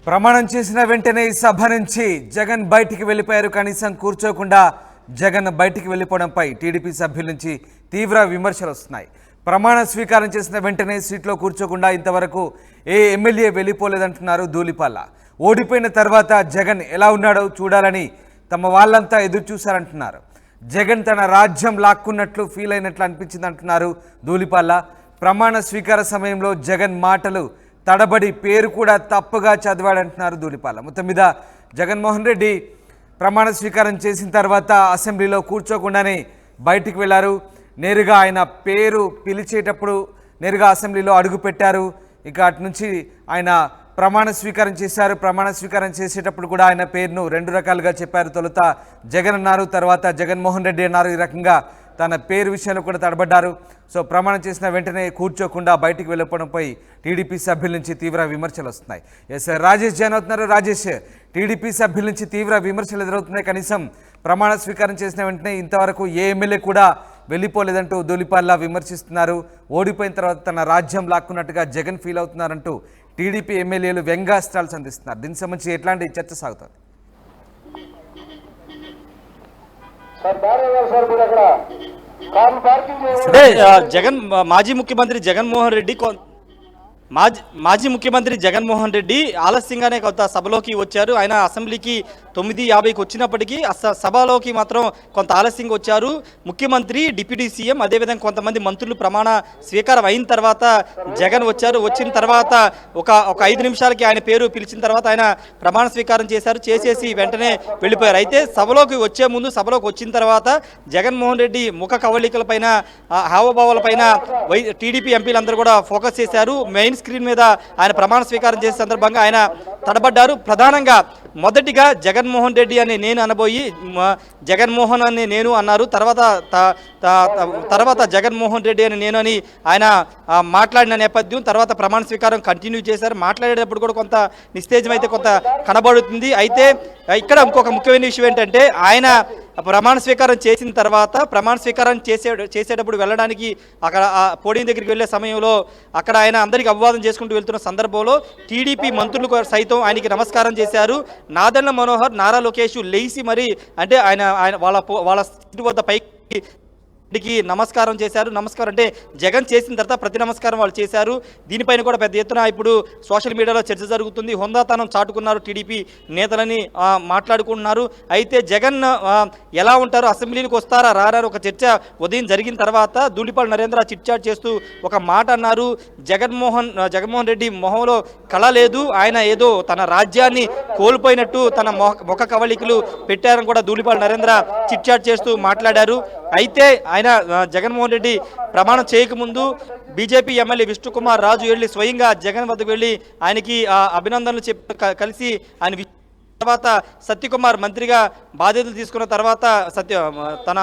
ప్రమాణం చేసిన వెంటనే ఈ సభ నుంచి జగన్ బయటికి వెళ్ళిపోయారు. కనీసం కూర్చోకుండా జగన్ బయటికి వెళ్ళిపోవడంపై టీడీపీ సభ్యుల నుంచి తీవ్ర విమర్శలు వస్తున్నాయి. ప్రమాణ స్వీకారం చేసిన వెంటనే సీట్లో కూర్చోకుండా ఇంతవరకు ఏ ఎమ్మెల్యే వెళ్ళిపోలేదంటున్నారు ధూళిపాల. ఓడిపోయిన తర్వాత జగన్ ఎలా ఉన్నాడో చూడాలని తమ వాళ్ళంతా ఎదురు చూశారంటున్నారు. జగన్ తన రాజ్యం లాక్కున్నట్లు ఫీల్ అయినట్లు అనిపించింది అంటున్నారు ధూళిపాల. ప్రమాణ స్వీకార సమయంలో జగన్ మాటలు తడబడి పేరు కూడా తప్పుగా చదివాడంటున్నారు ధూళిపాల. మొత్తం మీద జగన్మోహన్ రెడ్డి ప్రమాణ స్వీకారం చేసిన తర్వాత అసెంబ్లీలో కూర్చోకుండానే బయటికి వెళ్ళారు. నేరుగా ఆయన పేరు పిలిచేటప్పుడు నేరుగా అసెంబ్లీలో అడుగు పెట్టారు. ఇక అటు నుంచి ఆయన ప్రమాణ స్వీకారం చేశారు. ప్రమాణ స్వీకారం చేసేటప్పుడు కూడా ఆయన పేరును రెండు రకాలుగా చెప్పారు. తొలుత జగన్ అన్నారు, తర్వాత జగన్మోహన్ రెడ్డి అన్నారు. ఈ రకంగా తన పేరు విషయంలో కూడా తడబడ్డారు. సో ప్రమాణం చేసిన వెంటనే కూర్చోకుండా బయటికి వెళ్ళిపోవడంపై టీడీపీ సభ్యుల నుంచి తీవ్ర విమర్శలు వస్తున్నాయి. ఎస్ రాజేష్ జాయిన్ అవుతున్నారు. రాజేష్, టీడీపీ సభ్యుల నుంచి తీవ్ర విమర్శలు ఎదురవుతున్నాయి. కనీసం ప్రమాణ స్వీకారం చేసిన వెంటనే ఇంతవరకు ఏ ఎమ్మెల్యే కూడా వెళ్ళిపోలేదంటూ ధూళిపాల విమర్శిస్తున్నారు. ఓడిపోయిన తర్వాత తన రాజ్యం లాక్కున్నట్టుగా జగన్ ఫీల్ అవుతున్నారంటూ టీడీపీ ఎమ్మెల్యేలు వ్యంగ్యాస్త్రాలు సంధిస్తున్నారు. దీనికి సంబంధించి ఎట్లాంటి చర్చ సాగుతుంది? జగన్ మాజీ ముఖ్యమంత్రి జగన్మోహన్ రెడ్డి ఆలస్యంగానే కొంత సభలోకి వచ్చారు. ఆయన అసెంబ్లీకి 9:50కి వచ్చినప్పటికీ సభలోకి మాత్రం కొంత ఆలస్యంగా వచ్చారు. ముఖ్యమంత్రి, డిప్యూటీ సీఎం, అదేవిధంగా కొంతమంది మంత్రులు ప్రమాణ స్వీకారం అయిన తర్వాత జగన్ వచ్చారు. వచ్చిన తర్వాత ఒక 5 నిమిషాలకి ఆయన పేరు పిలిచిన తర్వాత ఆయన ప్రమాణ స్వీకారం చేసేసి వెంటనే వెళ్ళిపోయారు. అయితే సభలోకి వచ్చే ముందు, సభలోకి వచ్చిన తర్వాత జగన్మోహన్ రెడ్డి ముఖ కవళికలపైన, హావభావాలపైన టీడీపీ ఎంపీలందరూ కూడా ఫోకస్ చేశారు. మెయిన్ స్క్రీన్ మీద ఆయన ప్రమాణ స్వీకారం చేసే సందర్భంగా ఆయన తడబడ్డారు. ప్రధానంగా మొదటిగా జగన్మోహన్ రెడ్డి అని నేను అనబోయి జగన్మోహన్ అని నేను అన్నారు. తర్వాత జగన్మోహన్ రెడ్డి అని నేను అని ఆయన మాట్లాడిన నేపథ్యం. తర్వాత ప్రమాణ స్వీకారం కంటిన్యూ చేశారు. మాట్లాడేటప్పుడు కూడా కొంత నిస్తేజం అయితే కొంత కనబడుతుంది. అయితే ఇక్కడ ఇంకొక ముఖ్యమైన విషయం ఏంటంటే, ఆయన ప్రమాణ స్వీకారం చేసిన తర్వాత ప్రమాణ స్వీకారం చేసేటప్పుడు వెళ్ళడానికి అక్కడ పోడియం దగ్గరికి వెళ్ళే సమయంలో అక్కడ ఆయన అందరికీ అభివాదం చేసుకుంటూ వెళ్తున్న సందర్భంలో టీడీపీ మంత్రులు సైతం ఆయనకి నమస్కారం చేశారు. నాదెళ్ల మనోహర్, నారా లోకేష్ లేచి మరి అంటే ఆయన వాళ్ళ సీటు వద్ద పైకి నమస్కారం చేశారు. నమస్కారం అంటే జగన్ చేసిన తర్వాత ప్రతి నమస్కారం వాళ్ళు చేశారు. దీనిపైన కూడా పెద్ద ఎత్తున ఇప్పుడు సోషల్ మీడియాలో చర్చ జరుగుతుంది. హోందాతనం చాటుకున్నారు టీడీపీ నేతలని మాట్లాడుకుంటున్నారు. అయితే జగన్ ఎలా ఉంటారు, అసెంబ్లీకి వస్తారా రారా ఒక చర్చ ఉదయం జరిగిన తర్వాత ధూళిపాల నరేంద్ర చిట్చాట్ చేస్తూ ఒక మాట అన్నారు. జగన్మోహన్ రెడ్డి మొహంలో కళ లేదు, ఆయన ఏదో తన రాజ్యాన్ని కోల్పోయినట్టు తన ముఖ కవళికలు పెట్టారని కూడా ధూళిపాల నరేంద్ర చిట్చాట్ చేస్తూ మాట్లాడారు. అయితే ఆయన జగన్మోహన్ రెడ్డి ప్రమాణం చేయకముందు బీజేపీ ఎమ్మెల్యే విష్ణుకుమార్ రాజు వెళ్ళి స్వయంగా జగన్ వద్దకు వెళ్ళి ఆయనకి అభినందనలు కలిసి ఆయన తర్వాత సత్యకుమార్ మంత్రిగా బాధ్యతలు తీసుకున్న తర్వాత తన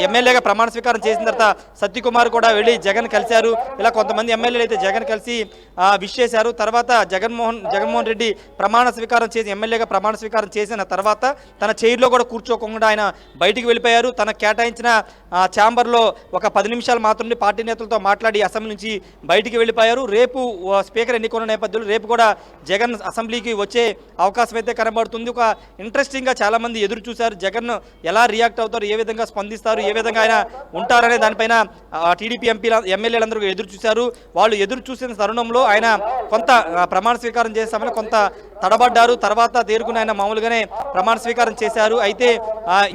ఎమ్మెల్యేగా ప్రమాణ స్వీకారం చేసిన తర్వాత సత్యకుమార్ కూడా వెళ్ళి జగన్ కలిశారు. ఇలా కొంతమంది ఎమ్మెల్యేలు అయితే జగన్ కలిసి విష్ చేశారు. తర్వాత జగన్మోహన్ రెడ్డి ప్రమాణ స్వీకారం చేసి ఎమ్మెల్యేగా ప్రమాణ స్వీకారం చేసిన తర్వాత తన చైర్లో కూడా కూర్చోకుండా ఆయన బయటికి వెళ్ళిపోయారు. తన కేటాయించిన ఛాంబర్లో ఒక 10 నిమిషాలు మాత్రమే పార్టీ నేతలతో మాట్లాడి అసెంబ్లీ నుంచి బయటికి వెళ్ళిపోయారు. రేపు స్పీకర్ ఎన్నికల నేపథ్యంలో రేపు కూడా జగన్ అసెంబ్లీకి వచ్చే అవకాశం అయితే కనబడుతుంది. ఒక ఇంట్రెస్టింగ్గా చాలామంది ఎదురు చూశారు. జగన్ ఎలా రియాక్ట్ అవుతారు, ఏ విధంగా స్పందిస్తారు, ఏ విధంగా ఆయన ఉంటారనే దానిపైన టీడీపీ ఎమ్మెల్యేలందరూ ఎదురు చూశారు. వాళ్ళు ఎదురు చూసిన తరుణంలో ఆయన కొంత ప్రమాణ స్వీకారం చేస్తామని కొంత తడబడ్డారు. తర్వాత తేరుకుని ఆయన మామూలుగానే ప్రమాణ స్వీకారం చేశారు. అయితే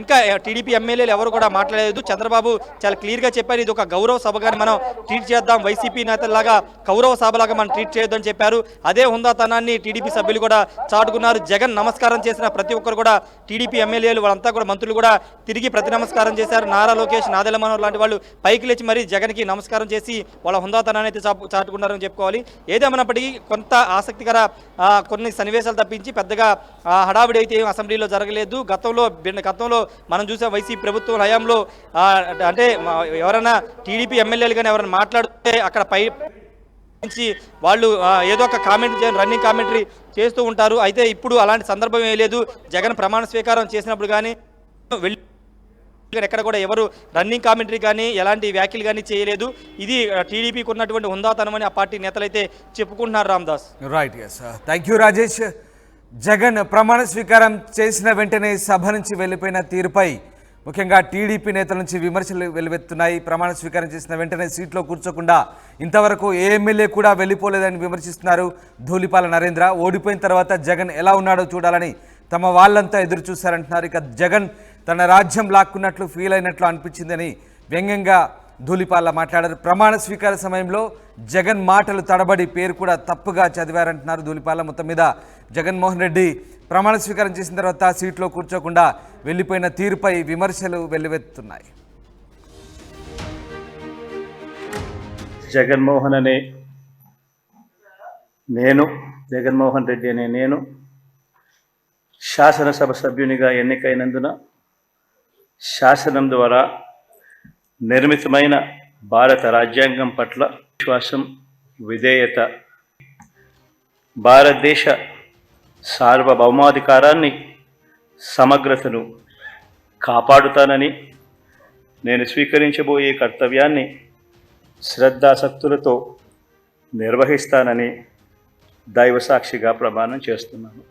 ఇంకా టీడీపీ ఎమ్మెల్యేలు ఎవరు కూడా మాట్లాడలేదు. చంద్రబాబు చాలా క్లియర్గా చెప్పారు, ఇది ఒక గౌరవ సభగాని మనం ట్రీట్ చేద్దాం, వైసీపీ నేతల్లాగా గౌరవ సభలాగా మనం ట్రీట్ చేయొద్దని చెప్పారు. అదే హుందాతనాన్ని టీడీపీ సభ్యులు కూడా చాటుకున్నారు. జగన్ నమస్కారం చేసిన ప్రతి ఒక్కరు కూడా టీడీపీ ఎమ్మెల్యేలు వాళ్ళంతా కూడా మంత్రులు కూడా తిరిగి ప్రతి నమస్కారం చేశారు. నారా లోకేష్, నాదెళ్ల మనోహర్ లాంటి వాళ్ళు పైకి లేచి మరి జగన్కి నమస్కారం చేసి వాళ్ళ హుందాతనాన్ని అయితే చాటుకున్నారని చెప్పుకోవాలి. ఏదేమన్నప్పటికీ కొంత ఆసక్తికర కొన్ని సన్నివేశాలు తప్పించి పెద్దగా హడావిడి అయితే అసెంబ్లీలో జరగలేదు. గతంలో మనం చూసే వైసీపీ ప్రభుత్వం హయాంలో అంటే ఎవరైనా టీడీపీ ఎమ్మెల్యేలు కానీ ఎవరైనా మాట్లాడితే అక్కడ పై నుంచి వాళ్ళు ఏదో ఒక రన్నింగ్ కామెంటరీ చేస్తూ ఉంటారు. అయితే ఇప్పుడు అలాంటి సందర్భం ఏం లేదు. జగన్ ప్రమాణ స్వీకారం చేసినప్పుడు కానీ ఎక్కడ కూడా ఎవరు రన్నింగ్ కామెంటరీ కానీ ఎలాంటి వ్యాఖ్యలు కానీ చేయలేదు. ఇది టీడీపీకి ఉన్నటువంటి హుందాతనం అని ఆ పార్టీ నేతలు అయితే చెప్పుకుంటున్నారు. Ramadas. Right, yes, thank you Rajesh. Jagan ప్రమాణ స్వీకారం చేసిన వెంటనే సభ నుంచి వెళ్లిపోయిన తీరుపై ముఖ్యంగా టీడీపీ నేతల నుంచి విమర్శలు వెలువెత్తున్నాయి. ప్రమాణ స్వీకారం చేసిన వెంటనే సీట్లో కూర్చోకుండా ఇంతవరకు ఏ ఎమ్మెల్యే కూడా వెళ్ళిపోలేదని విమర్శిస్తున్నారు ధూళిపాల నరేంద్ర. ఓడిపోయిన తర్వాత జగన్ ఎలా ఉన్నాడో చూడాలని తమ వాళ్ళంతా ఎదురు చూశారంటున్నారు. ఇక జగన్ తన రాజ్యం లాక్కున్నట్లు ఫీల్ అయినట్లు అనిపించిందని వ్యంగ్యంగా ధూళిపాల మాట్లాడారు. ప్రమాణ స్వీకార సమయంలో జగన్ మాటలు తడబడి పేరు కూడా తప్పుగా చదివారంటున్నారు ధూళిపాల. మొత్తం మీద జగన్మోహన్ రెడ్డి ప్రమాణ స్వీకారం చేసిన తర్వాత సీట్లో కూర్చోకుండా వెళ్ళిపోయిన తీరుపై విమర్శలు వెల్లువెత్తుతున్నాయి. జగన్మోహన్ రెడ్డి అనే నేను శాసనసభ సభ్యునిగా ఎన్నికైనందున శాసనం ద్వారా నిర్మితమైన భారత రాజ్యాంగం పట్ల విశ్వాసం, విధేయత, భారతదేశ సార్వభౌమాధికారాన్ని, సమగ్రతను కాపాడుతానని, నేను స్వీకరించబోయే కర్తవ్యాన్ని శ్రద్ధాసక్తులతో నిర్వహిస్తానని దైవసాక్షిగా ప్రమాణం చేస్తున్నాను.